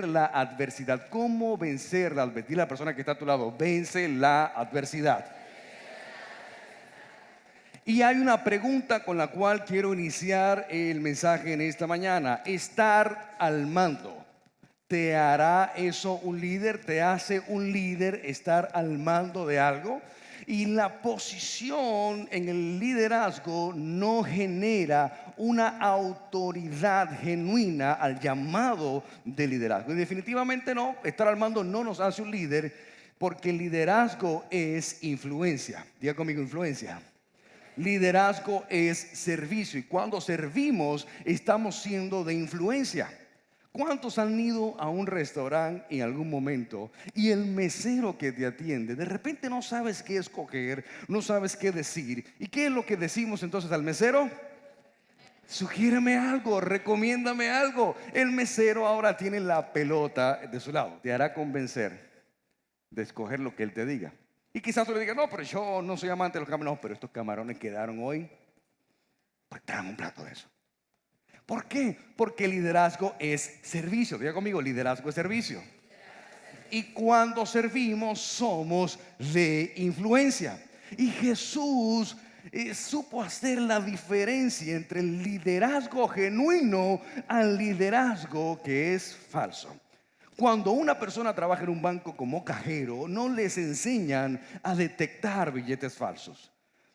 la adversidad. ¿Cómo vencer la adversidad? Dile a la persona que está a tu lado: vence la adversidad. Y hay una pregunta con la cual quiero iniciar el mensaje en esta mañana. Estar al mando, ¿te hará eso un líder? ¿Te hace un líder estar al mando de algo? Y la posición en el liderazgo no genera una autoridad genuina al llamado de liderazgo. Y definitivamente no, estar al mando no nos hace un líder, porque el liderazgo es influencia. Diga conmigo: influencia. Liderazgo es servicio, y cuando servimos estamos siendo de influencia. ¿Cuántos han ido a un restaurante en algún momento y el mesero que te atiende de repente no sabes qué escoger, no sabes qué decir? ¿Y qué es lo que decimos entonces al mesero? Sugiéreme algo, recomiéndame algo. El mesero ahora tiene la pelota de su lado, te hará convencer de escoger lo que él te diga. Y quizás tú le digas: no, pero yo no soy amante de los camarones. No, pero estos camarones quedaron hoy, pues traen un plato de eso. ¿Por qué? Porque liderazgo es servicio. Diga conmigo: liderazgo es servicio. Y cuando servimos somos de influencia. Y Jesús supo hacer la diferencia entre el liderazgo genuino al liderazgo que es falso. Cuando una persona trabaja en un banco como cajero, no les enseñan a detectar billetes falsos.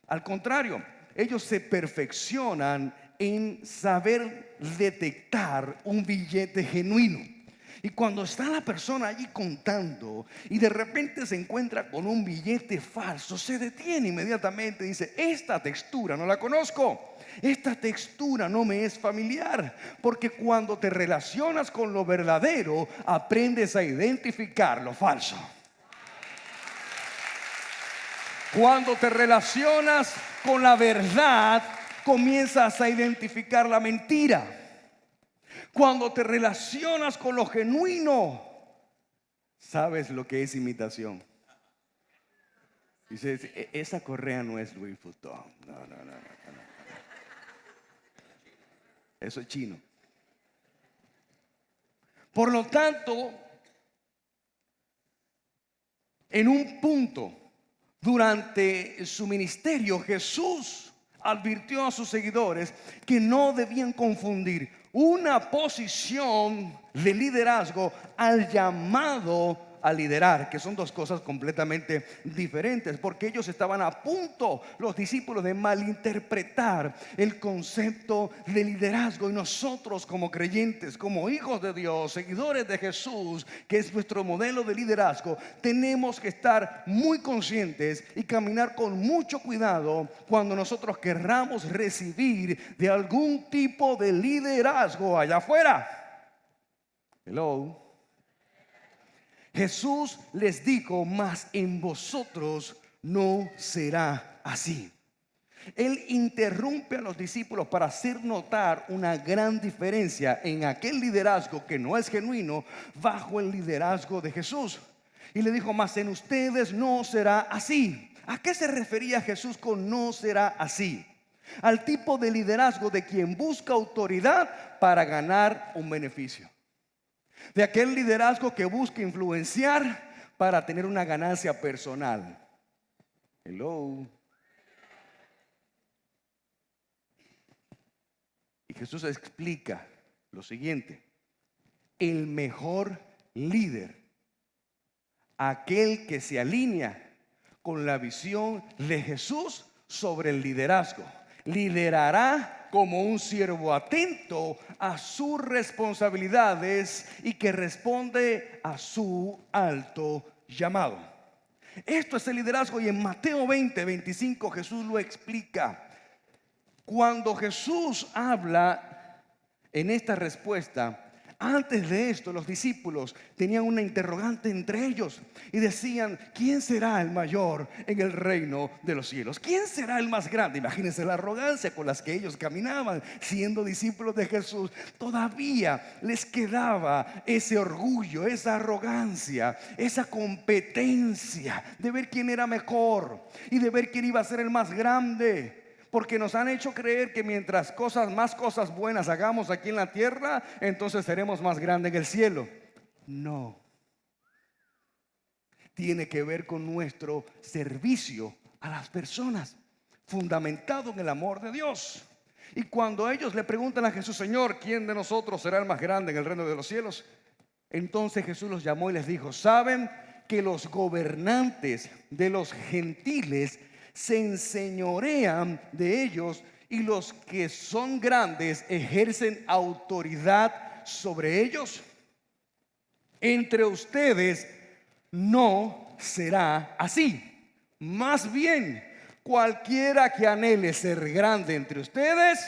Al contrario, ellos se perfeccionan en saber detectar un billete genuino. Y cuando está la persona allí contando y de repente se encuentra con un billete falso, se detiene inmediatamente y dice: esta textura no la conozco, esta textura no me es familiar. Porque cuando te relacionas con lo verdadero, aprendes a identificar lo falso. Cuando te relacionas con la verdad, comienzas a identificar la mentira. Cuando te relacionas con lo genuino, sabes lo que es imitación. Dices: esa correa no es Louis Vuitton. No. Eso es chino. Por lo tanto, en un punto durante su ministerio, Jesús advirtió a sus seguidores que no debían confundir una posición de liderazgo al llamado a liderar, que son dos cosas completamente diferentes, porque ellos estaban a punto, los discípulos, de malinterpretar el concepto de liderazgo. Y nosotros, como creyentes, como hijos de Dios, seguidores de Jesús, que es nuestro modelo de liderazgo, tenemos que estar muy conscientes y caminar con mucho cuidado cuando nosotros querramos recibir de algún tipo de liderazgo allá afuera. Hello. Jesús les dijo: mas en vosotros no será así. Él interrumpe a los discípulos para hacer notar una gran diferencia en aquel liderazgo que no es genuino bajo el liderazgo de Jesús. Y le dijo: mas en ustedes no será así. ¿A qué se refería Jesús con no será así? Al tipo de liderazgo de quien busca autoridad para ganar un beneficio. De aquel liderazgo que busca influenciar para tener una ganancia personal. Hello. Y Jesús explica lo siguiente: el mejor líder, aquel que se alinea con la visión de Jesús sobre el liderazgo, liderará como un siervo atento a sus responsabilidades y que responde a su alto llamado. Esto es el liderazgo, y en Mateo 20:25 Jesús lo explica. Cuando Jesús habla en esta respuesta, antes de esto los discípulos tenían una interrogante entre ellos y decían: ¿quién será el mayor en el reino de los cielos? ¿Quién será el más grande? Imagínense la arrogancia con las que ellos caminaban siendo discípulos de Jesús. Todavía les quedaba ese orgullo, esa arrogancia, esa competencia de ver quién era mejor y de ver quién iba a ser el más grande. Porque nos han hecho creer que mientras más cosas buenas hagamos aquí en la tierra, entonces seremos más grandes en el cielo. No. Tiene que ver con nuestro servicio a las personas, fundamentado en el amor de Dios. Y cuando ellos le preguntan a Jesús: Señor, ¿quién de nosotros será el más grande en el reino de los cielos? Entonces Jesús los llamó y les dijo: ¿saben que los gobernantes de los gentiles se enseñorean de ellos, y los que son grandes ejercen autoridad sobre ellos? Entre ustedes no será así. Más bien, cualquiera que anhele ser grande entre ustedes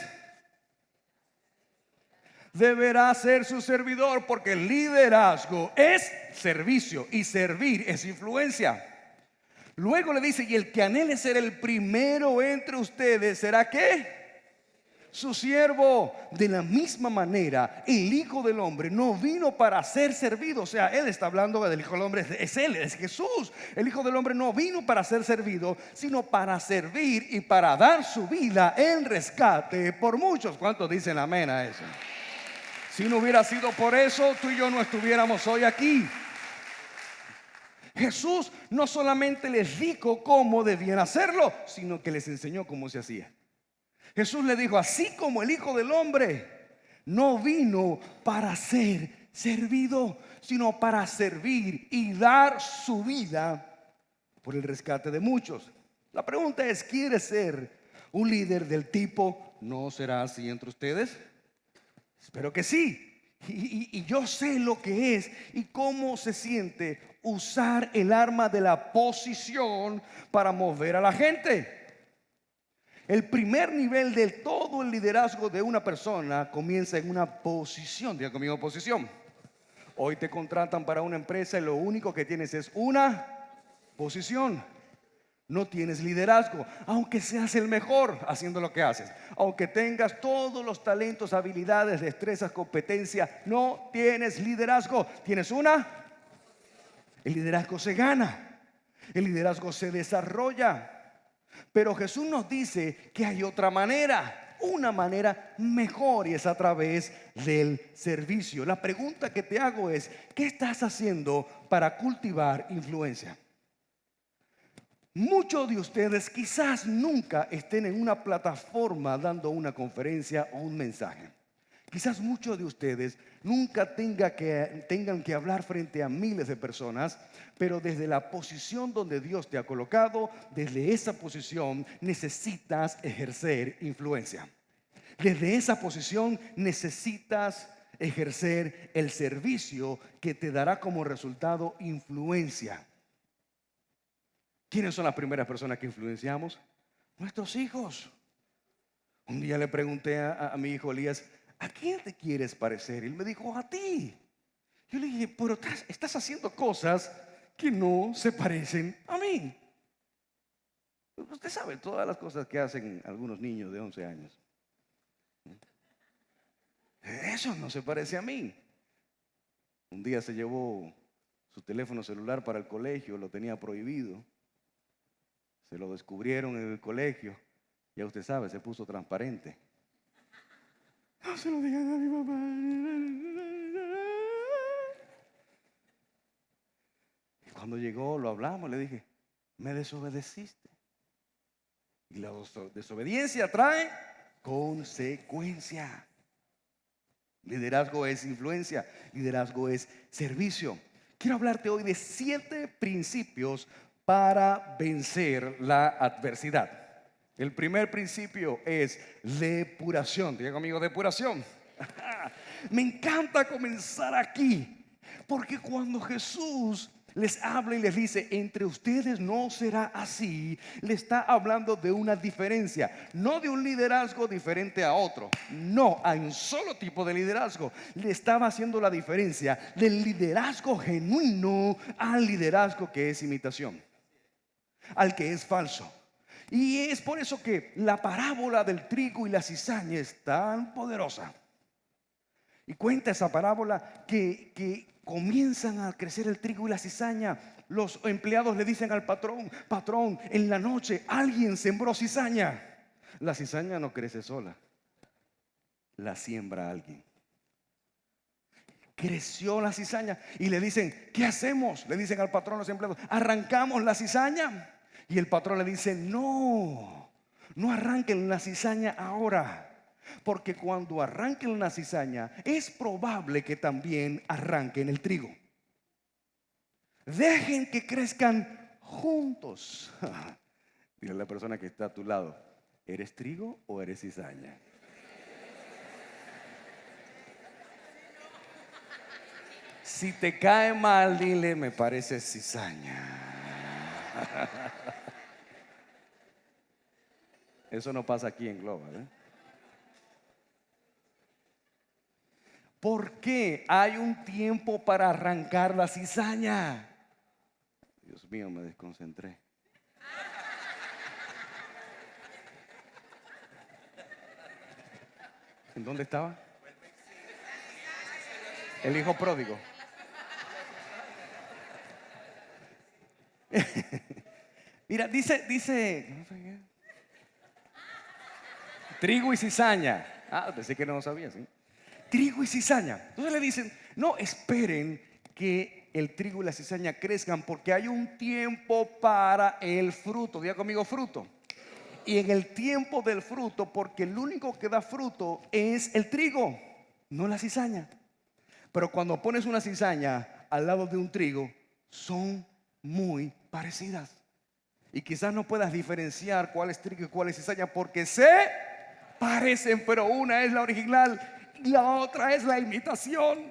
deberá ser su servidor, porque el liderazgo es servicio y servir es influencia. Luego le dice: y el que anhele ser el primero entre ustedes será ¿qué? Su siervo. De la misma manera, el Hijo del Hombre no vino para ser servido. O sea, él está hablando del Hijo del Hombre, es él, es Jesús. El Hijo del Hombre no vino para ser servido, sino para servir y para dar su vida en rescate por muchos. ¿Cuántos dicen amén a eso? Si no hubiera sido por eso, tú y yo no estuviéramos hoy aquí. Jesús no solamente les dijo cómo debían hacerlo, sino que les enseñó cómo se hacía. Jesús le dijo: así como el Hijo del Hombre no vino para ser servido, sino para servir y dar su vida por el rescate de muchos. La pregunta es: ¿quiere ser un líder del tipo no será así entre ustedes? Espero que sí. Y yo sé lo que es y cómo se siente usar el arma de la posición para mover a la gente. El primer nivel de todo el liderazgo de una persona comienza en una posición. Diga conmigo: posición. Hoy te contratan para una empresa y lo único que tienes es una posición. No tienes liderazgo, aunque seas el mejor haciendo lo que haces, aunque tengas todos los talentos, habilidades, destrezas, competencias, no tienes liderazgo. Tienes una. El liderazgo se gana, el liderazgo se desarrolla. Pero Jesús nos dice que hay otra manera, una manera mejor, y es a través del servicio. La pregunta que te hago es: ¿qué estás haciendo para cultivar influencia? Muchos de ustedes quizás nunca estén en una plataforma dando una conferencia o un mensaje. Quizás muchos de ustedes nunca tengan que hablar frente a miles de personas, pero desde la posición donde Dios te ha colocado, desde esa posición necesitas ejercer influencia. Desde esa posición necesitas ejercer el servicio que te dará como resultado influencia. ¿Quiénes son las primeras personas que influenciamos? Nuestros hijos. Un día le pregunté a mi hijo Elías: ¿a quién te quieres parecer? Y él me dijo: a ti. Yo le dije: pero estás haciendo cosas que no se parecen a mí. Usted sabe todas las cosas que hacen algunos niños de 11 años. Eso no se parece a mí. Un día se llevó su teléfono celular para el colegio, lo tenía prohibido. Se lo descubrieron en el colegio. Ya usted sabe, se puso transparente. No se lo digan a mi papá. Y cuando llegó, lo hablamos, le dije: me desobedeciste. Y la desobediencia trae consecuencia. Liderazgo es influencia, liderazgo es servicio. Quiero hablarte hoy de 7 principios para vencer la adversidad. El primer principio es depuración. Diga conmigo: depuración. Me encanta comenzar aquí, porque cuando Jesús les habla y les dice: entre ustedes no será así, le está hablando de una diferencia, no de un liderazgo diferente a otro. No, hay un solo tipo de liderazgo. Le estaba haciendo la diferencia del liderazgo genuino al liderazgo que es imitación, al que es falso. Y es por eso que la parábola del trigo y la cizaña es tan poderosa. Y cuenta esa parábola que comienzan a crecer el trigo y la cizaña. Los empleados le dicen al patrón: patrón, en la noche alguien sembró cizaña. La cizaña no crece sola, la siembra alguien. Creció la cizaña y le dicen, ¿qué hacemos? Le dicen al patrón los empleados, ¿arrancamos la cizaña? Y el patrón le dice, no, no arranquen la cizaña ahora, porque cuando arranquen la cizaña es probable que también arranquen el trigo. Dejen que crezcan juntos. Dile a la persona que está a tu lado, ¿eres trigo o eres cizaña? Si te cae mal, dile, me parece cizaña. Eso no pasa aquí en Global, ¿eh? ¿Por qué hay un tiempo para arrancar la cizaña? Dios mío, me desconcentré. ¿En dónde estaba? El hijo pródigo. Mira, dice trigo y cizaña. Pensé que no lo sabía, ¿sí? Trigo y cizaña. Entonces le dicen, no, esperen que el trigo y la cizaña crezcan porque hay un tiempo para el fruto. Diga conmigo, fruto. Y en el tiempo del fruto, porque el único que da fruto es el trigo, no la cizaña. Pero cuando pones una cizaña al lado de un trigo, son muy parecidas. Y quizás no puedas diferenciar cuál es trigo y cuál es cizaña porque se parecen, pero una es la original y la otra es la imitación.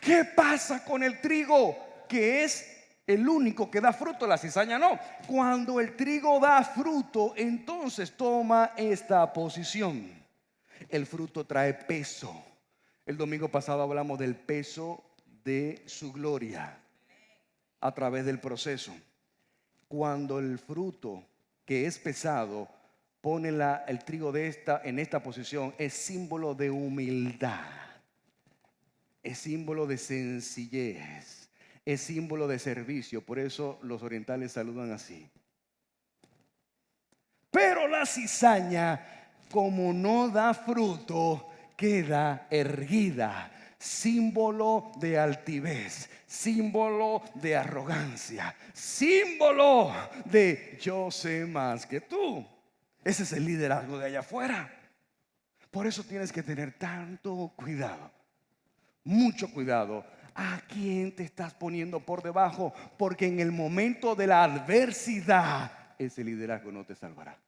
¿Qué pasa con el trigo? Que es el único que da fruto, la cizaña no. Cuando el trigo da fruto, entonces toma esta posición. El fruto trae peso. El domingo pasado hablamos del peso de su gloria a través del proceso. Cuando el fruto que es pesado pone el trigo en esta posición, es símbolo de humildad, es símbolo de sencillez, es símbolo de servicio. Por eso los orientales saludan así. Pero la cizaña, como no da fruto, queda erguida, símbolo de altivez, símbolo de arrogancia, símbolo de yo sé más que tú. Ese es el liderazgo de allá afuera. Por eso tienes que tener tanto cuidado, mucho cuidado. ¿A quién te estás poniendo por debajo? Porque en el momento de la adversidad, ese liderazgo no te salvará.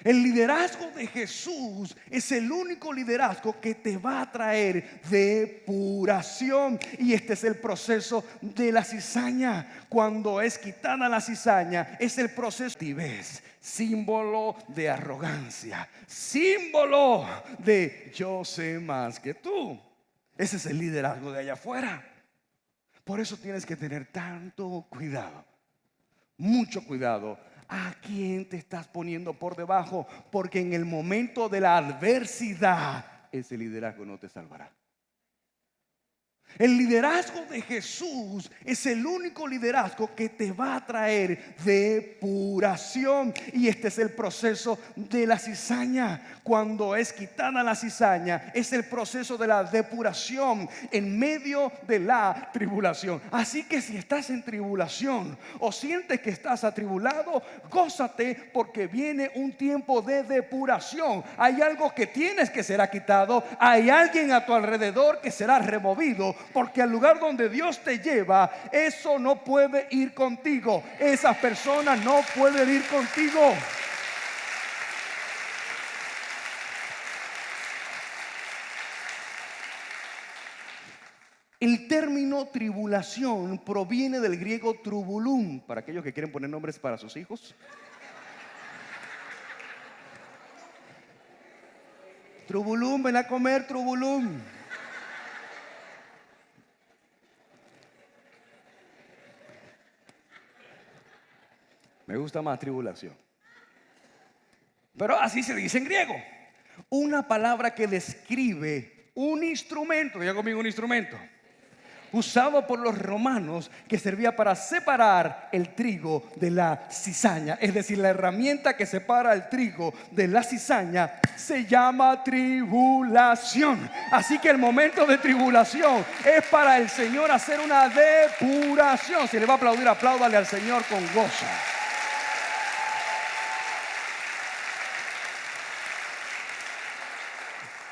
El liderazgo de Jesús es el único liderazgo que te va a traer depuración. Y este es el proceso de la cizaña. Cuando es quitada la cizaña, es el proceso de altivez, símbolo de arrogancia, símbolo de yo sé más que tú. Ese es el liderazgo de allá afuera. Por eso tienes que tener tanto cuidado, mucho cuidado. ¿A quién te estás poniendo por debajo? Porque en el momento de la adversidad, ese liderazgo no te salvará. El liderazgo de Jesús es el único liderazgo que te va a traer depuración. Y este es el proceso de la cizaña. Cuando es quitada la cizaña, es el proceso de la depuración en medio de la tribulación. Así que si estás en tribulación o sientes que estás atribulado, gózate porque viene un tiempo de depuración. Hay algo que tienes que será quitado. Hay alguien a tu alrededor que será removido. Porque al lugar donde Dios te lleva, eso no puede ir contigo. Esas personas no pueden ir contigo. El término tribulación proviene del griego trubulum. Para aquellos que quieren poner nombres para sus hijos. Trubulum, ven a comer, trubulum. Me gusta más tribulación. Pero así se dice en griego. Una palabra que describe un instrumento. Diga conmigo, un instrumento. usado por los romanos, que servía para separar el trigo de la cizaña. Es decir, la herramienta que separa el trigo de la cizaña se llama tribulación. Así que el momento de tribulación es para el Señor hacer una depuración. Si le va a aplaudir, apláudale al Señor con gozo.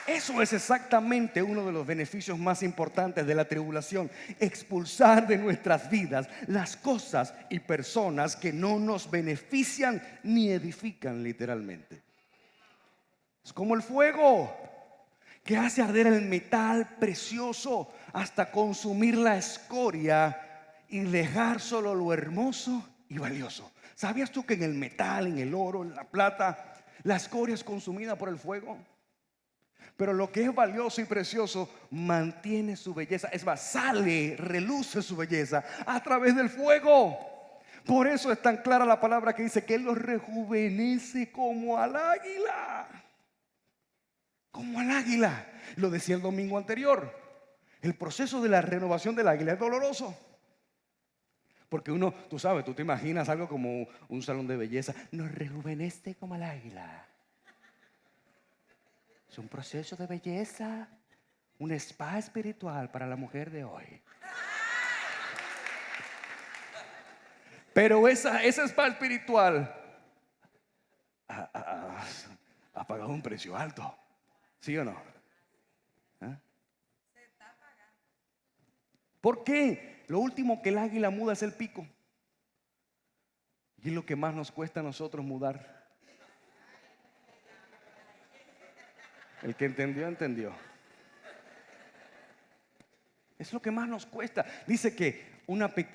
Eso es exactamente uno de los beneficios más importantes de la tribulación: expulsar de nuestras vidas las cosas y personas que no nos benefician ni edifican literalmente. Es como el fuego que hace arder el metal precioso hasta consumir la escoria y dejar solo lo hermoso y valioso. ¿Sabías tú que en el metal, en el oro, en la plata, la escoria es consumida por el fuego? Pero lo que es valioso y precioso mantiene su belleza. Es más, reluce su belleza a través del fuego. Por eso es tan clara la palabra que dice que Él los rejuvenece como al águila. Como al águila. Lo decía el domingo anterior. El proceso de la renovación del águila es doloroso. Porque uno, tú sabes, tú te imaginas algo como un salón de belleza. Nos rejuvenece como al águila. Es un proceso de belleza, un spa espiritual para la mujer de hoy. Pero esa spa espiritual ha pagado un precio alto. ¿Sí o no? ¿Ah? ¿Por qué? Lo último que el águila muda es el pico. Y es lo que más nos cuesta a nosotros mudar. El que entendió, entendió. Es lo que más nos cuesta. Dice que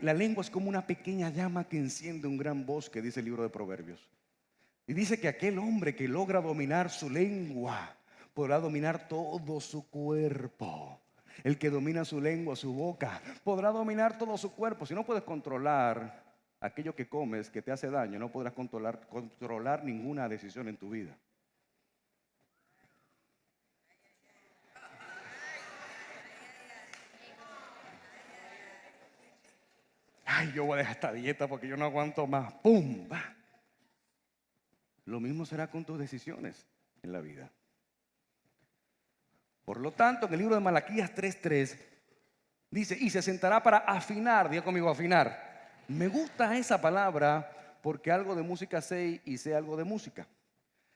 la lengua es como una pequeña llama que enciende un gran bosque, dice el libro de Proverbios. Y dice que aquel hombre que logra dominar su lengua podrá dominar todo su cuerpo. El que domina su lengua, su boca, podrá dominar todo su cuerpo. Si no puedes controlar aquello que comes que te hace daño, no podrás controlar ninguna decisión en tu vida. Ay, yo voy a dejar esta dieta porque yo no aguanto más. ¡Pum! ¡Va! Lo mismo será con tus decisiones en la vida. Por lo tanto, en el libro de Malaquías 3:3 dice: y se sentará para afinar. Diga conmigo, afinar. Me gusta esa palabra porque algo de música sé y sé algo de música.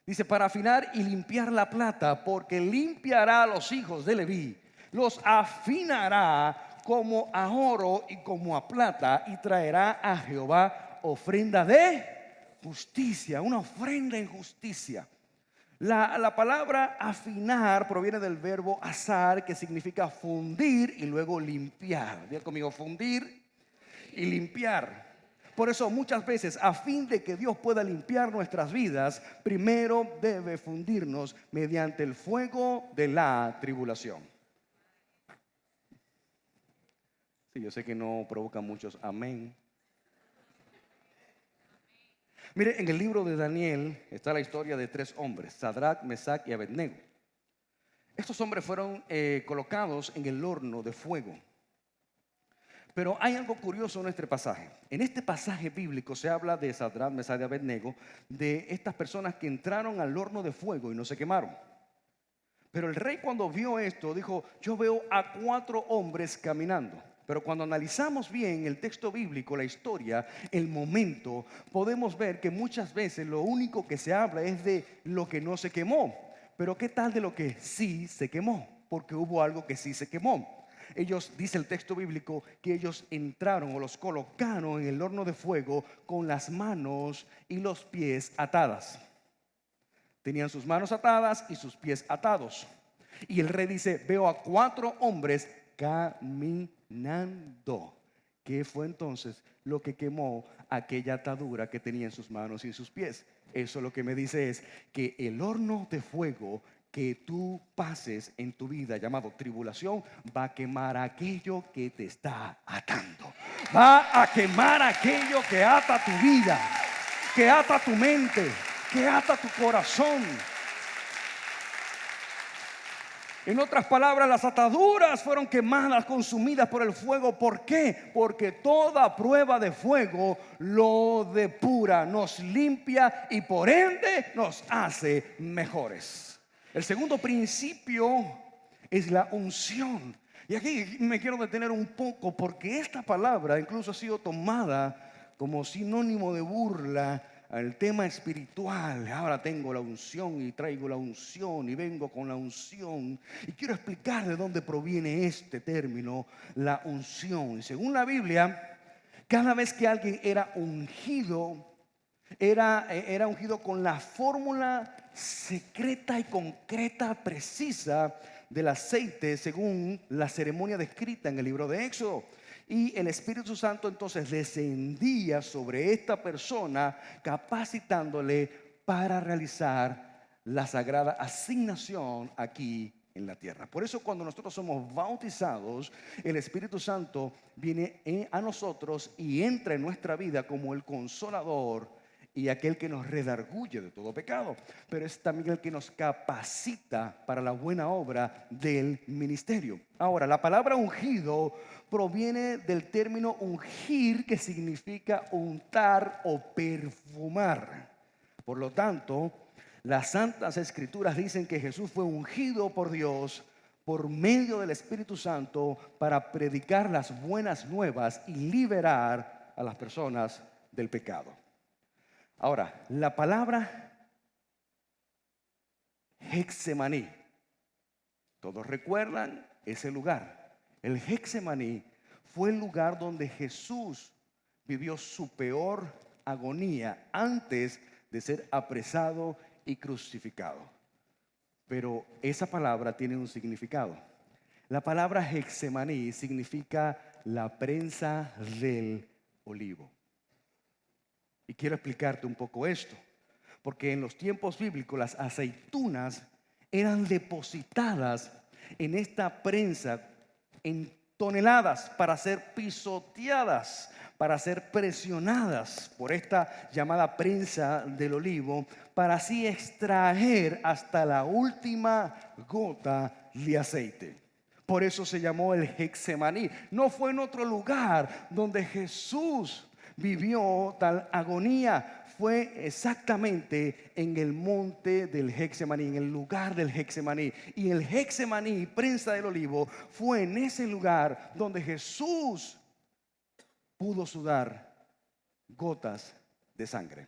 Dice: para afinar y limpiar la plata, porque limpiará a los hijos de Leví, los afinará como a oro y como a plata, y traerá a Jehová ofrenda de justicia, una ofrenda en justicia. La palabra afinar proviene del verbo asar, que significa fundir y luego limpiar. Diga conmigo, fundir y limpiar. Por eso muchas veces, a fin de que Dios pueda limpiar nuestras vidas, primero debe fundirnos mediante el fuego de la tribulación. Sí, yo sé que no provoca muchos amén. Mire, en el libro de Daniel está la historia de 3 hombres: Sadrach, Mesach y Abednego. Estos hombres fueron colocados en el horno de fuego. Pero hay algo curioso en este pasaje. En este pasaje bíblico se habla de Sadrach, Mesach y Abednego, de estas personas que entraron al horno de fuego y no se quemaron. Pero el rey, cuando vio esto, dijo: yo veo a 4 hombres caminando. Pero cuando analizamos bien el texto bíblico, la historia, el momento, podemos ver que muchas veces lo único que se habla es de lo que no se quemó. Pero ¿qué tal de lo que sí se quemó? Porque hubo algo que sí se quemó. Ellos, dice el texto bíblico, que ellos entraron o los colocaron en el horno de fuego con las manos y los pies atadas. Tenían sus manos atadas y sus pies atados. Y el rey dice: veo a 4 hombres caminando. ¿Qué fue entonces lo que quemó aquella atadura que tenía en sus manos y en sus pies? Eso lo que me dice es que el horno de fuego que tú pases en tu vida, llamado tribulación, va a quemar aquello que te está atando. Va a quemar aquello que ata tu vida, que ata tu mente, que ata tu corazón. En otras palabras, las ataduras fueron quemadas, consumidas por el fuego. ¿Por qué? Porque toda prueba de fuego lo depura, nos limpia y por ende nos hace mejores. El segundo principio es la unción. Y aquí me quiero detener un poco porque esta palabra incluso ha sido tomada como sinónimo de burla al tema espiritual. Ahora tengo la unción y traigo la unción y vengo con la unción. Y quiero explicar de dónde proviene este término, la unción. Según la Biblia, cada vez que alguien era ungido, era ungido con la fórmula secreta y concreta, precisa del aceite, según la ceremonia descrita en el libro de Éxodo. Y el Espíritu Santo entonces descendía sobre esta persona, capacitándole para realizar la sagrada asignación aquí en la tierra. Por eso cuando nosotros somos bautizados, el Espíritu Santo viene a nosotros y entra en nuestra vida como el consolador y aquel que nos redarguye de todo pecado, pero es también el que nos capacita para la buena obra del ministerio. Ahora, la palabra ungido proviene del término ungir, que significa untar o perfumar. Por lo tanto, las Santas Escrituras dicen que Jesús fue ungido por Dios por medio del Espíritu Santo para predicar las buenas nuevas y liberar a las personas del pecado. Ahora, la palabra Getsemaní, todos recuerdan ese lugar. El Getsemaní fue el lugar donde Jesús vivió su peor agonía antes de ser apresado y crucificado. Pero esa palabra tiene un significado. La palabra Getsemaní significa la prensa del olivo. Y quiero explicarte un poco esto, porque en los tiempos bíblicos las aceitunas eran depositadas en esta prensa en toneladas para ser pisoteadas, para ser presionadas por esta llamada prensa del olivo, para así extraer hasta la última gota de aceite. Por eso se llamó el Getsemaní. No fue en otro lugar donde Jesús vivió tal agonía, fue exactamente en el monte del Getsemaní, en el lugar del Getsemaní. Y el Getsemaní, prensa del olivo, fue en ese lugar donde Jesús pudo sudar gotas de sangre.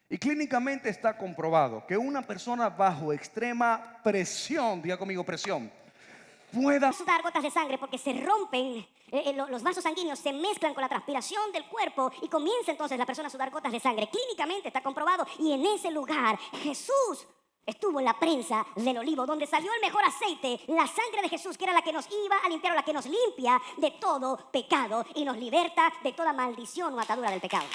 Y clínicamente está comprobado que una persona bajo extrema presión, diga conmigo presión, pueda sudar gotas de sangre porque se rompen los vasos sanguíneos, se mezclan con la transpiración del cuerpo y comienza entonces la persona a sudar gotas de sangre. Clínicamente está comprobado y en ese lugar Jesús estuvo en la prensa del olivo, donde salió el mejor aceite, la sangre de Jesús, que era la que nos iba a limpiar o la que nos limpia de todo pecado y nos liberta de toda maldición o atadura del pecado.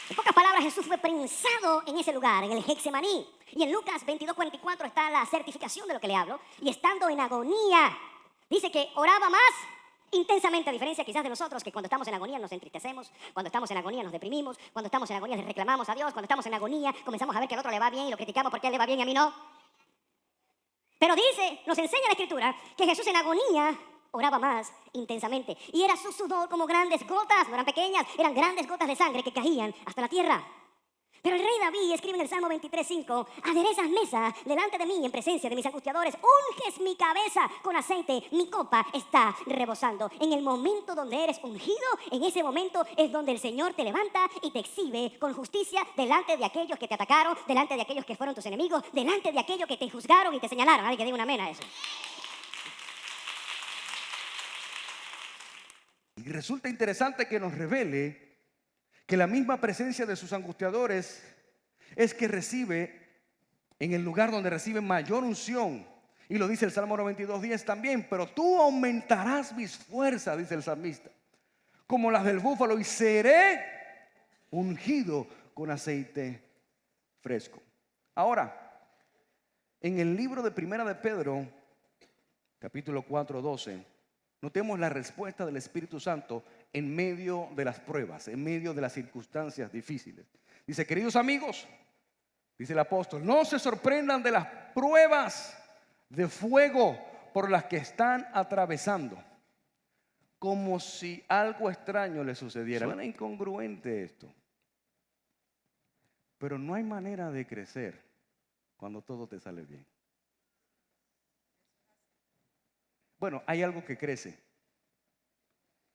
En pocas palabras, Jesús fue prensado en ese lugar, en el Getsemaní. Y en Lucas 22:44 está la certificación de lo que le hablo. Y estando en agonía, dice que oraba más intensamente, a diferencia quizás de nosotros, que cuando estamos en agonía nos entristecemos, cuando estamos en agonía nos deprimimos, cuando estamos en agonía le reclamamos a Dios, cuando estamos en agonía comenzamos a ver que al otro le va bien y lo criticamos porque a él le va bien y a mí no. Pero dice, nos enseña la Escritura, que Jesús en agonía oraba más intensamente. Y era su sudor como grandes gotas, no eran pequeñas, eran grandes gotas de sangre que caían hasta la tierra. Pero el rey David escribe en el Salmo 23:5: aderezas mesa delante de mí en presencia de mis angustiadores, unges mi cabeza con aceite, mi copa está rebosando. En el momento donde eres ungido, en ese momento es donde el Señor te levanta y te exhibe con justicia delante de aquellos que te atacaron, delante de aquellos que fueron tus enemigos, delante de aquellos que te juzgaron y te señalaron. Alguien que diga un amén a eso. Y resulta interesante que nos revele que la misma presencia de sus angustiadores es que recibe en el lugar donde recibe mayor unción. Y lo dice el Salmo 92:10 también. Pero tú aumentarás mis fuerzas, dice el salmista, como las del búfalo, y seré ungido con aceite fresco. Ahora, en el libro de Primera de Pedro, capítulo 4:12, notemos la respuesta del Espíritu Santo en medio de las pruebas, en medio de las circunstancias difíciles. Dice: queridos amigos, Dice el apóstol, no se sorprendan de las pruebas de fuego por las que están atravesando, como si algo extraño les sucediera. Suena incongruente esto, pero no hay manera de crecer cuando todo te sale bien. Bueno, hay algo que crece: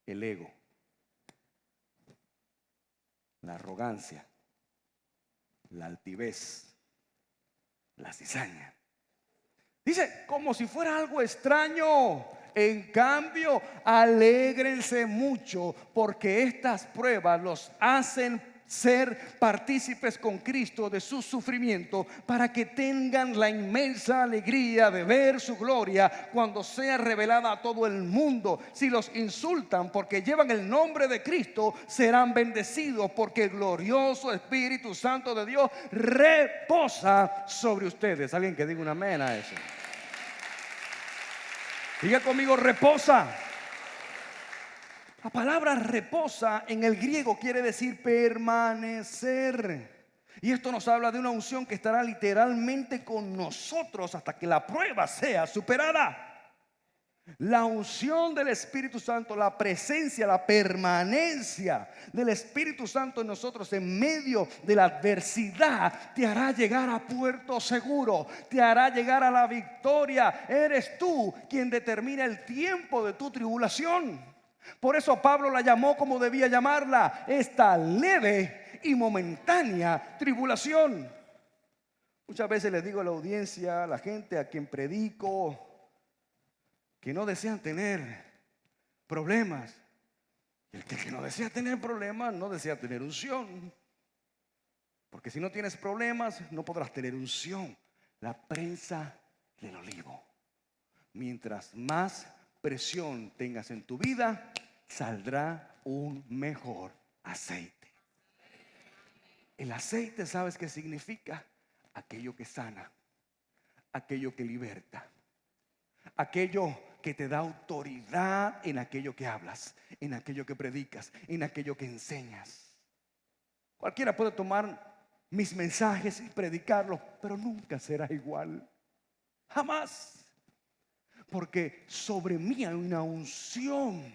el ego, la arrogancia, la altivez, la cizaña. Dice, como si fuera algo extraño. En cambio, alégrense mucho, porque estas pruebas los hacen ser partícipes con Cristo de su sufrimiento, para que tengan la inmensa alegría de ver su gloria cuando sea revelada a todo el mundo. Si los insultan porque llevan el nombre de Cristo, serán bendecidos, porque el glorioso Espíritu Santo de Dios reposa sobre ustedes. Alguien que diga un amén a eso. Diga conmigo, reposa. La palabra reposa en el griego quiere decir permanecer. Y esto nos habla de una unción que estará literalmente con nosotros hasta que la prueba sea superada. La unción del Espíritu Santo, la presencia, la permanencia del Espíritu Santo en nosotros en medio de la adversidad te hará llegar a puerto seguro, te hará llegar a la victoria. Eres tú quien determina el tiempo de tu tribulación. Por eso Pablo la llamó como debía llamarla: esta leve y momentánea tribulación. Muchas veces les digo a la audiencia, a la gente a quien predico, que no desean tener problemas. El que no desea tener problemas no desea tener unción. Porque si no tienes problemas, no podrás tener unción. La prensa del olivo. Mientras más presión tengas en tu vida, saldrá un mejor aceite. El aceite, ¿sabes qué significa? Aquello que sana, aquello que liberta, aquello que te da autoridad en aquello que hablas, en aquello que predicas, en aquello que enseñas. Cualquiera puede tomar mis mensajes y predicarlos, pero nunca será igual. Jamás. Porque sobre mí hay una unción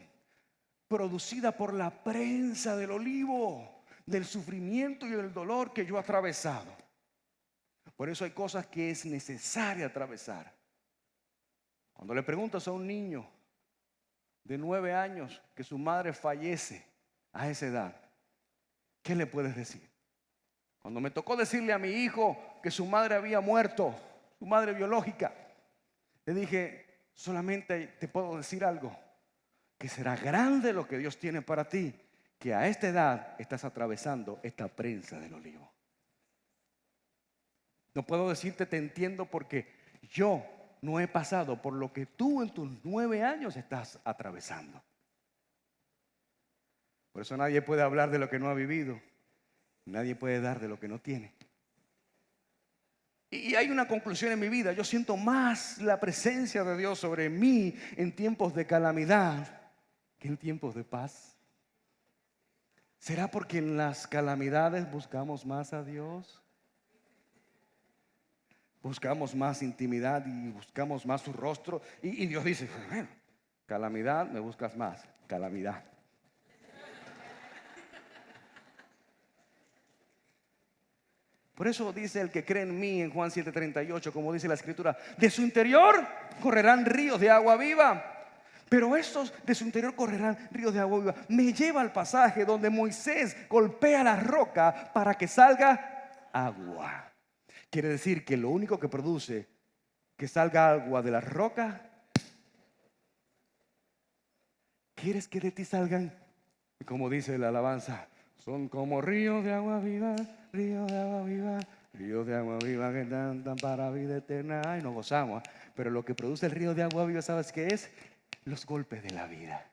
producida por la prensa del olivo, del sufrimiento y del dolor que yo he atravesado. Por eso hay cosas que es necesario atravesar. Cuando le preguntas a un niño de 9 años que su madre fallece a esa edad, ¿qué le puedes decir? Cuando me tocó decirle a mi hijo que su madre había muerto, su madre biológica, le dije, solamente te puedo decir algo, que será grande lo que Dios tiene para ti, que a esta edad estás atravesando esta prensa del olivo. No puedo decirte te entiendo, porque yo no he pasado por lo que tú en tus 9 años estás atravesando. Por eso nadie puede hablar de lo que no ha vivido. Nadie puede dar de lo que no tiene. Y hay una conclusión en mi vida. Yo siento más la presencia de Dios sobre mí en tiempos de calamidad que en tiempos de paz. ¿Será porque en las calamidades buscamos más a Dios? Buscamos más intimidad y buscamos más su rostro. Y Dios dice, bueno, calamidad, me buscas más. Calamidad. Por eso dice el que cree en mí en Juan 7:38, como dice la escritura, de su interior correrán ríos de agua viva. Pero estos de su interior correrán ríos de agua viva. Me lleva al pasaje donde Moisés golpea la roca para que salga agua. Quiere decir que lo único que produce que salga agua de la roca, ¿quieres que de ti salgan? Como dice la alabanza, son como ríos de agua viva, ríos de agua viva, ríos de agua viva que cantan para vida eterna. Ay, nos gozamos. Pero lo que produce el río de agua viva, ¿sabes qué es? Los golpes de la vida.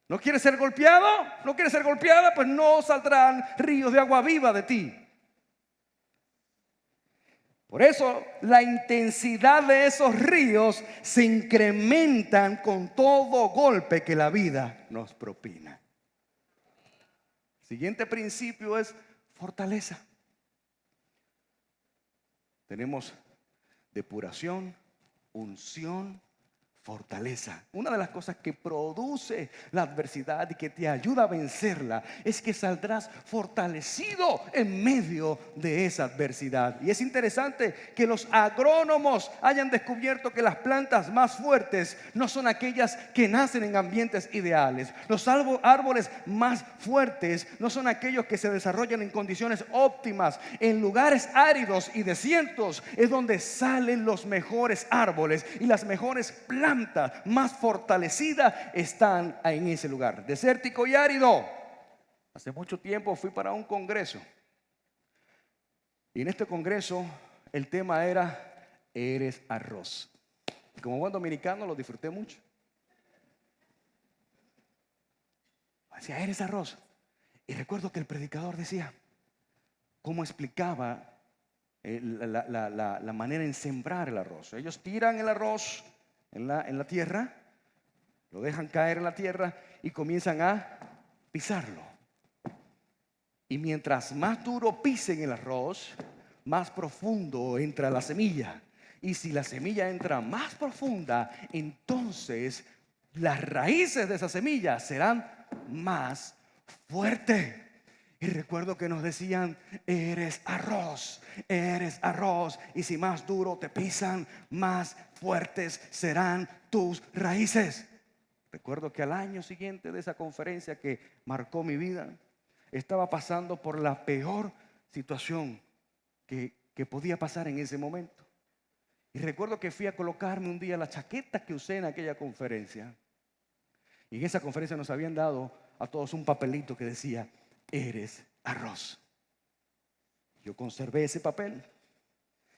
¿No quieres ser golpeado? ¿No quieres ser golpeada? Pues no saldrán ríos de agua viva de ti. Por eso la intensidad de esos ríos se incrementan con todo golpe que la vida nos propina. El siguiente principio es fortaleza. Tenemos depuración, unción, fortaleza. Una de las cosas que produce la adversidad y que te ayuda a vencerla es que saldrás fortalecido en medio de esa adversidad. Y es interesante que los agrónomos hayan descubierto que las plantas más fuertes no son aquellas que nacen en ambientes ideales. Los árboles más fuertes no son aquellos que se desarrollan en condiciones óptimas. En lugares áridos y desiertos es donde salen los mejores árboles y las mejores plantas más fortalecidas están en ese lugar, desértico y árido. Hace mucho tiempo fui para un congreso y en este congreso el tema era eres arroz. Y como buen dominicano lo disfruté mucho. Decía, eres arroz. Y recuerdo que el predicador decía cómo explicaba la manera en sembrar el arroz. Ellos tiran el arroz en la tierra, lo dejan caer en la tierra y comienzan a pisarlo. Y mientras más duro pisen el arroz, más profundo entra la semilla. Y si la semilla entra más profunda, entonces las raíces de esa semilla serán más fuertes. Y recuerdo que nos decían, eres arroz, y si más duro te pisan, más fuertes serán tus raíces. Recuerdo que al año siguiente de esa conferencia que marcó mi vida, estaba pasando por la peor situación que podía pasar en ese momento. Y recuerdo que fui a colocarme un día la chaqueta que usé en aquella conferencia. Y en esa conferencia nos habían dado a todos un papelito que decía, eres arroz. Yo conservé ese papel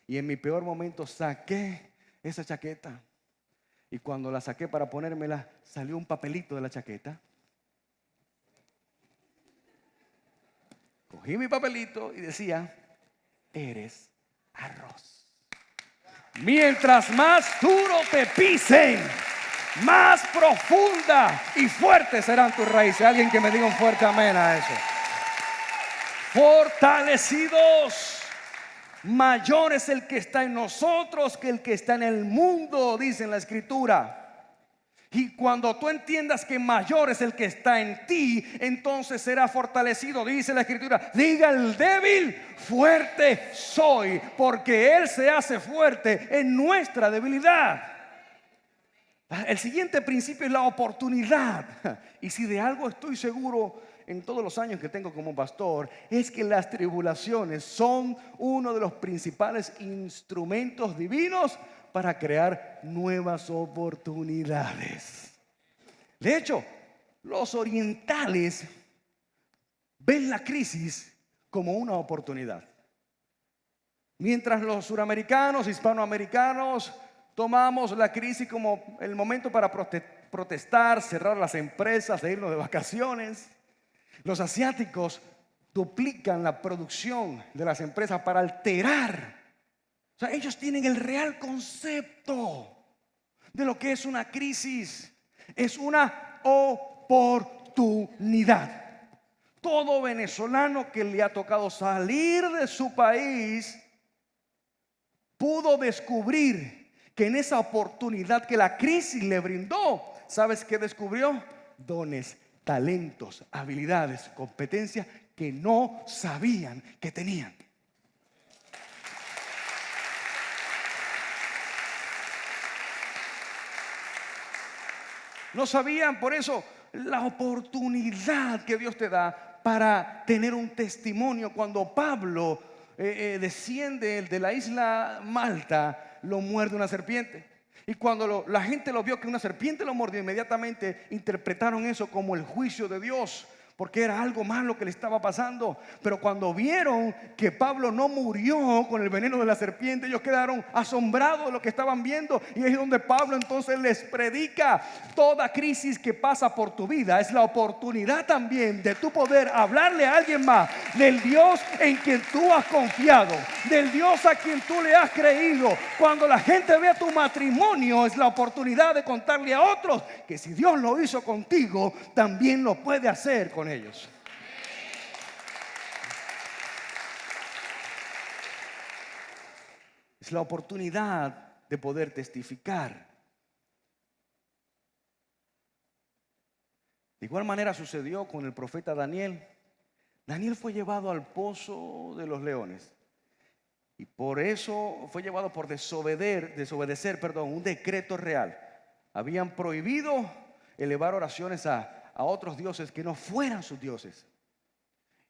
y en mi peor momento saqué esa chaqueta. Y cuando la saqué para ponérmela, salió un papelito de la chaqueta. Cogí mi papelito y decía, eres arroz. Mientras más duro te pisen, más profunda y fuerte serán tus raíces. Alguien que me diga un fuerte amén a eso. Fortalecidos. Mayor es el que está en nosotros que el que está en el mundo, dice en la escritura. Y cuando tú entiendas que mayor es el que está en ti, entonces será fortalecido, dice la escritura. Diga el débil, fuerte soy, porque Él se hace fuerte en nuestra debilidad. El siguiente principio es la oportunidad. Y si de algo estoy seguro en todos los años que tengo como pastor, es que las tribulaciones son uno de los principales instrumentos divinos para crear nuevas oportunidades. De hecho, los orientales ven la crisis como una oportunidad, mientras los suramericanos, hispanoamericanos, tomamos la crisis como el momento para protestar, cerrar las empresas e irnos de vacaciones. Los asiáticos duplican la producción de las empresas para alterar. O sea, ellos tienen el real concepto de lo que es una crisis. Es una oportunidad. Todo venezolano que le ha tocado salir de su país pudo descubrir que en esa oportunidad que la crisis le brindó, ¿sabes qué descubrió? Dones, talentos, habilidades, competencias que no sabían que tenían. No sabían, por eso la oportunidad que Dios te da para tener un testimonio. Cuando Pablo desciende de la isla Malta, lo muerde una serpiente. Y cuando la gente lo vio que una serpiente lo mordió, inmediatamente interpretaron eso como el juicio de Dios. porque era algo malo que le estaba pasando. Pero cuando vieron que Pablo no murió con el veneno de la serpiente, ellos quedaron asombrados de lo que estaban viendo. Y es donde Pablo entonces les predica: toda crisis que pasa por tu vida es la oportunidad también de tu poder hablarle a alguien más del Dios en quien tú has confiado, del Dios a quien tú le has creído. Cuando la gente vea tu matrimonio, es la oportunidad de contarle a otros que si Dios lo hizo contigo, también lo puede hacer con ellos. Es la oportunidad de poder testificar. De igual manera sucedió con el profeta Daniel. Daniel fue llevado al pozo de los leones. Y por eso fue llevado por desobedecer, un decreto real. Habían prohibido elevar oraciones a otros dioses que no fueran sus dioses.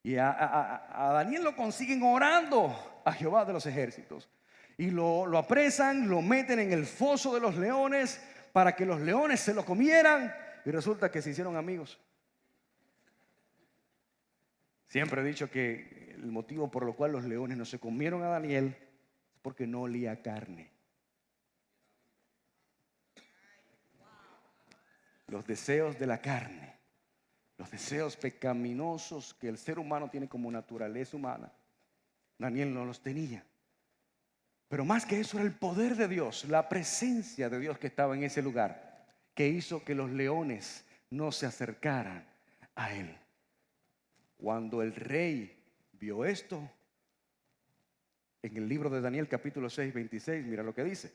Y a Daniel lo consiguen orando a Jehová de los ejércitos. Y lo apresan, lo meten en el foso de los leones para que los leones se lo comieran. Y resulta que se hicieron amigos. Siempre he dicho que el motivo por lo cual los leones no se comieron a Daniel es porque no olía carne. Los deseos de la carne, los deseos pecaminosos que el ser humano tiene como naturaleza humana, Daniel no los tenía. Pero más que eso, era el poder de Dios, la presencia de Dios que estaba en ese lugar, que hizo que los leones no se acercaran a él. Cuando el rey vio esto, en el libro de Daniel capítulo 6, 26, mira lo que dice.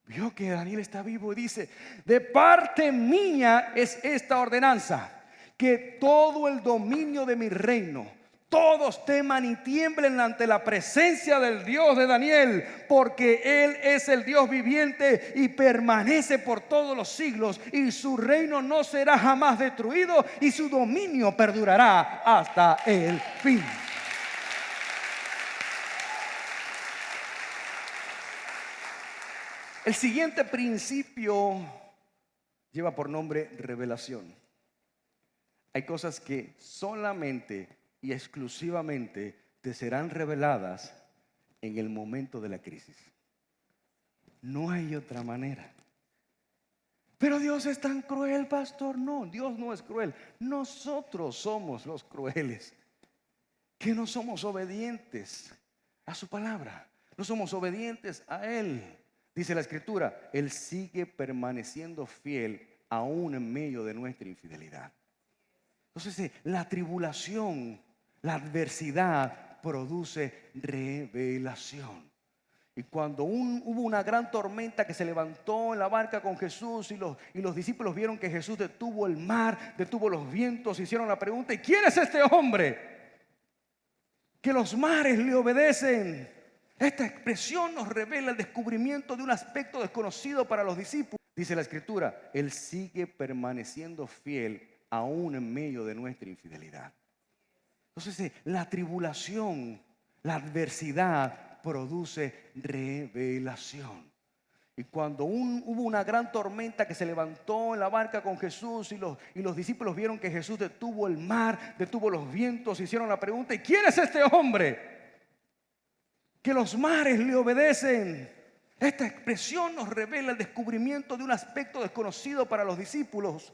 Vio que Daniel está vivo y dice: de parte mía es esta ordenanza, que todo el dominio de mi reino, todos teman y tiemblen ante la presencia del Dios de Daniel, porque Él es el Dios viviente y permanece por todos los siglos, y su reino no será jamás destruido, y su dominio perdurará hasta el fin. El siguiente principio lleva por nombre revelación. Hay cosas que solamente y exclusivamente te serán reveladas en el momento de la crisis. No hay otra manera. Pero Dios es tan cruel, pastor. No, Dios no es cruel. Nosotros somos los crueles, que no somos obedientes a su palabra, no somos obedientes a Él. Dice la Escritura: Él sigue permaneciendo fiel aún en medio de nuestra infidelidad. Entonces, la tribulación, la adversidad produce revelación. Y cuando hubo una gran tormenta que se levantó en la barca con Jesús, y los discípulos vieron que Jesús detuvo el mar, detuvo los vientos, hicieron la pregunta: ¿y quién es este hombre que los mares le obedecen? Esta expresión nos revela el descubrimiento de un aspecto desconocido para los discípulos. Dice la Escritura: Él sigue permaneciendo fiel aún en medio de nuestra infidelidad. Entonces, la tribulación, la adversidad produce revelación. Y cuando hubo una gran tormenta que se levantó en la barca con Jesús, y los discípulos vieron que Jesús detuvo el mar, detuvo los vientos, hicieron la pregunta: ¿y quién es este hombre que los mares le obedecen? Esta expresión nos revela el descubrimiento de un aspecto desconocido para los discípulos,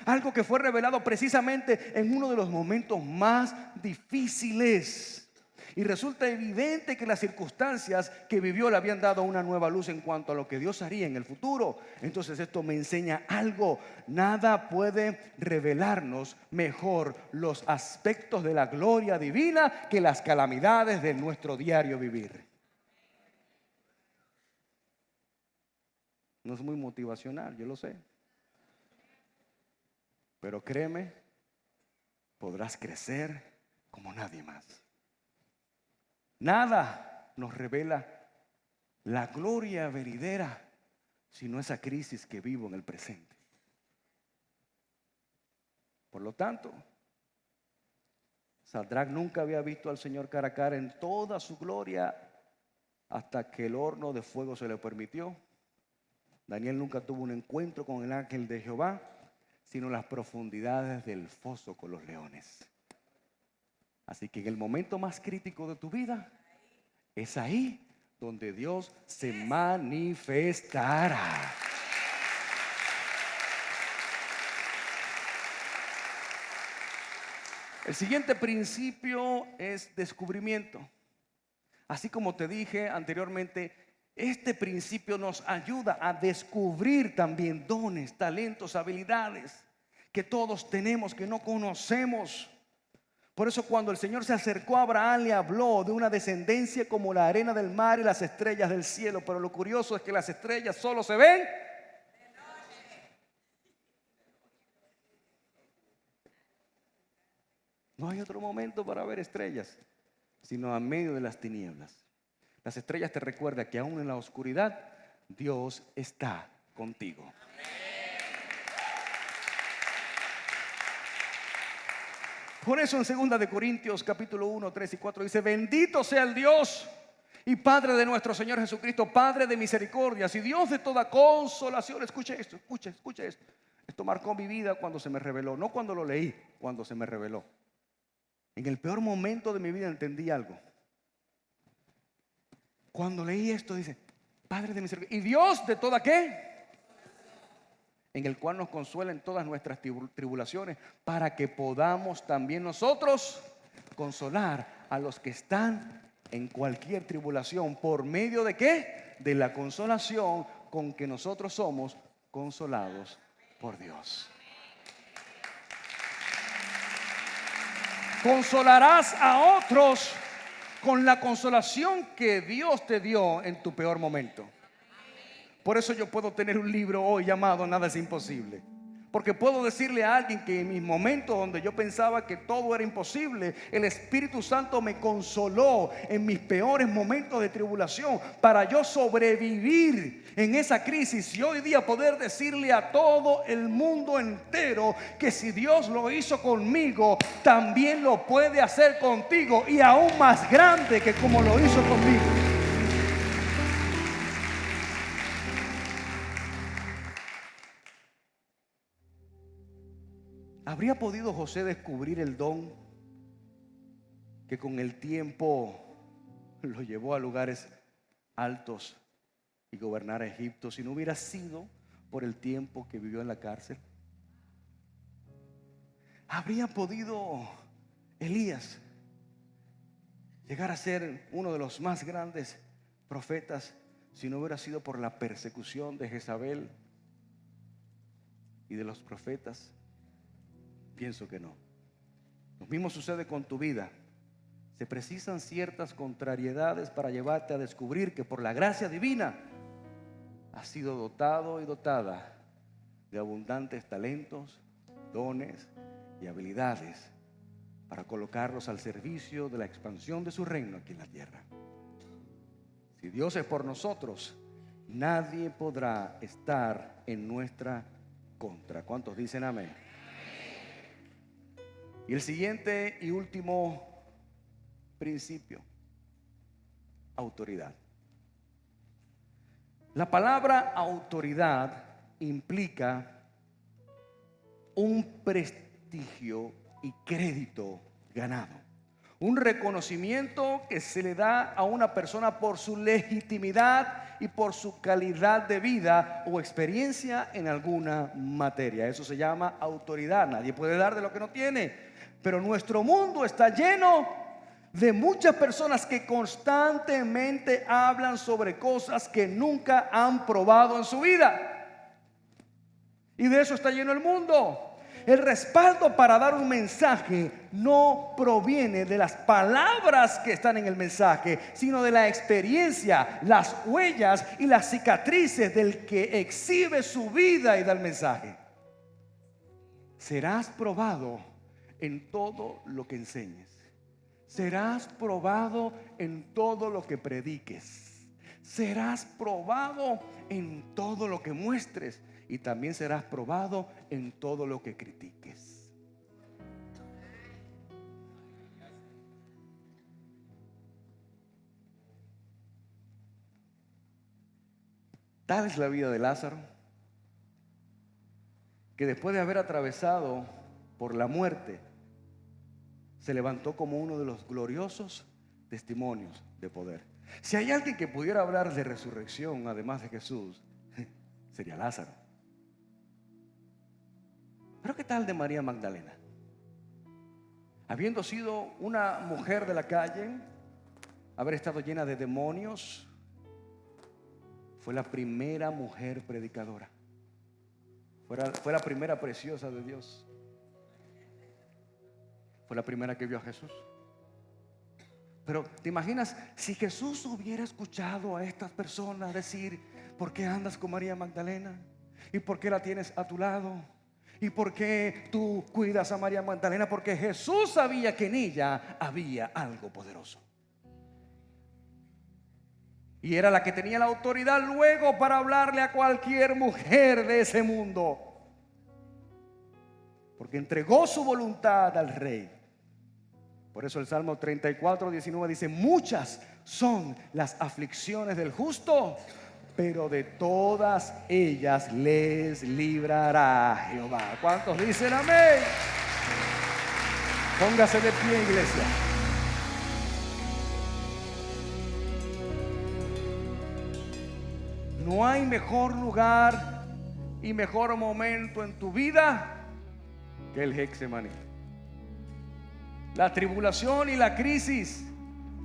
algo que fue revelado precisamente en uno de los momentos más difíciles. Y resulta evidente que las circunstancias que vivió le habían dado una nueva luz en cuanto a lo que Dios haría en el futuro. Entonces esto me enseña algo: nada puede revelarnos mejor los aspectos de la gloria divina que las calamidades de nuestro diario vivir. No es muy motivacional, yo lo sé, pero créeme, podrás crecer como nadie más. Nada nos revela la gloria venidera sino esa crisis que vivo en el presente. Por lo tanto, Sadrach nunca había visto al Señor cara a cara en toda su gloria hasta que el horno de fuego se le permitió. Daniel nunca tuvo un encuentro con el ángel de Jehová. sino las profundidades del foso con los leones. Así que en el momento más crítico de tu vida, es ahí donde Dios se manifestará. El siguiente principio es descubrimiento. Así como te dije anteriormente, este principio nos ayuda a descubrir también dones, talentos, habilidades que todos tenemos, que no conocemos. Por eso cuando el Señor se acercó a Abraham, le habló de una descendencia como la arena del mar y las estrellas del cielo. Pero lo curioso es que las estrellas solo se ven. No hay otro momento para ver estrellas, sino a medio de las tinieblas. Las estrellas te recuerdan que aún en la oscuridad, Dios está contigo. Por eso en 2 de Corintios capítulo 1, 3 y 4 dice: bendito sea el Dios y Padre de nuestro Señor Jesucristo, Padre de misericordias y Dios de toda consolación. Escuche esto, escuche esto. Esto marcó mi vida cuando se me reveló, no cuando lo leí, cuando se me reveló. En el peor momento de mi vida entendí algo. Cuando leí esto dice: Padre de misericordia y Dios de toda ¿qué? En el cual nos consuela en todas nuestras tribulaciones, para que podamos también nosotros consolar a los que están en cualquier tribulación. ¿Por medio de qué? De la consolación con que nosotros somos consolados por Dios. Consolarás a otros con la consolación que Dios te dio en tu peor momento. Por eso yo puedo tener un libro hoy llamado Nada es imposible. Porque puedo decirle a alguien que en mis momentos donde yo pensaba que todo era imposible, el Espíritu Santo me consoló en mis peores momentos de tribulación para yo sobrevivir en esa crisis y hoy día poder decirle a todo el mundo entero que si Dios lo hizo conmigo, también lo puede hacer contigo y aún más grande que como lo hizo conmigo. ¿Habría podido José descubrir el don que con el tiempo lo llevó a lugares altos y gobernar a Egipto si no hubiera sido por el tiempo que vivió en la cárcel? ¿Habría podido Elías llegar a ser uno de los más grandes profetas si no hubiera sido por la persecución de Jezabel y de los profetas? Pienso que no. Lo mismo sucede con tu vida. Se precisan ciertas contrariedades para llevarte a descubrir que por la gracia divina has sido dotado y dotada de abundantes talentos, dones y habilidades para colocarlos al servicio de la expansión de su reino aquí en la tierra. Si Dios es por nosotros, nadie podrá estar en nuestra contra. ¿Cuántos dicen amén? Y el siguiente y último principio: autoridad. La palabra autoridad implica un prestigio y crédito ganado, un reconocimiento que se le da a una persona por su legitimidad y por su calidad de vida o experiencia en alguna materia. Eso se llama autoridad. Nadie puede dar de lo que no tiene. Pero nuestro mundo está lleno de muchas personas que constantemente hablan sobre cosas que nunca han probado en su vida. Y de eso está lleno el mundo. El respaldo para dar un mensaje no proviene de las palabras que están en el mensaje, sino de la experiencia, las huellas y las cicatrices del que exhibe su vida y da el mensaje. Serás probado en todo lo que enseñes. Serás probado en todo lo que prediques. Serás probado en todo lo que muestres. Y también serás probado en todo lo que critiques. Tal es la vida de Lázaro, que después de haber atravesado por la muerte, se levantó como uno de los gloriosos testimonios de poder. Si hay alguien que pudiera hablar de resurrección, además de Jesús, sería Lázaro. Pero ¿qué tal de María Magdalena? Habiendo sido una mujer de la calle, haber estado llena de demonios, fue la primera mujer predicadora. Fue la primera preciosa de Dios. Fue la primera que vio a Jesús. Pero ¿te imaginas si Jesús hubiera escuchado a estas personas decir: ¿por qué andas con María Magdalena? ¿Y por qué la tienes a tu lado? ¿Y por qué tú cuidas a María Magdalena? Porque Jesús sabía que en ella había algo poderoso. Y era la que tenía la autoridad luego para hablarle a cualquier mujer de ese mundo. Porque entregó su voluntad al Rey. Por eso el Salmo 34:19 dice: muchas son las aflicciones del justo, pero de todas ellas les librará Jehová. ¿Cuántos dicen amén? Póngase de pie, iglesia. No hay mejor lugar y mejor momento en tu vida que el Getsemaní. La tribulación y la crisis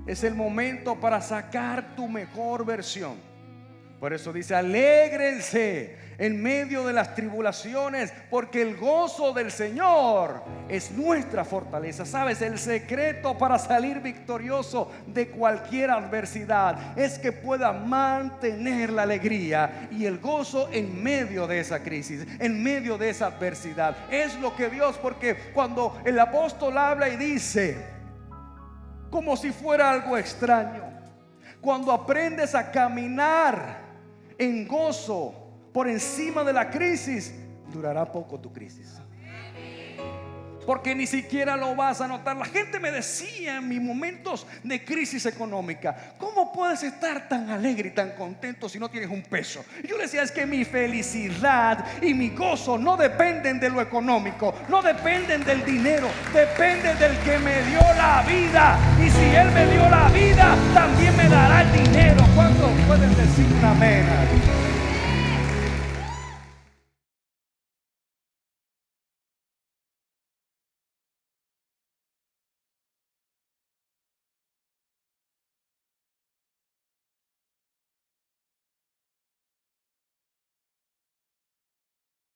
es el momento para sacar tu mejor versión. Por eso dice: alégrense en medio de las tribulaciones, porque el gozo del Señor es nuestra fortaleza. Sabes, el secreto para salir victorioso de cualquier adversidad es que pueda mantener la alegría y el gozo en medio de esa crisis, en medio de esa adversidad. Es lo que Dios, porque cuando el apóstol habla y dice, como si fuera algo extraño, cuando aprendes a caminar en gozo por encima de la crisis, durará poco tu crisis. Porque ni siquiera lo vas a notar. La gente me decía en mis momentos de crisis económica: ¿cómo puedes estar tan alegre y tan contento si no tienes un peso? Y yo le decía: es que mi felicidad y mi gozo no dependen de lo económico, no dependen del dinero, dependen del que me dio la vida. Y si Él me dio la vida, también me dará el dinero. ¿Cuántos pueden decir un amén?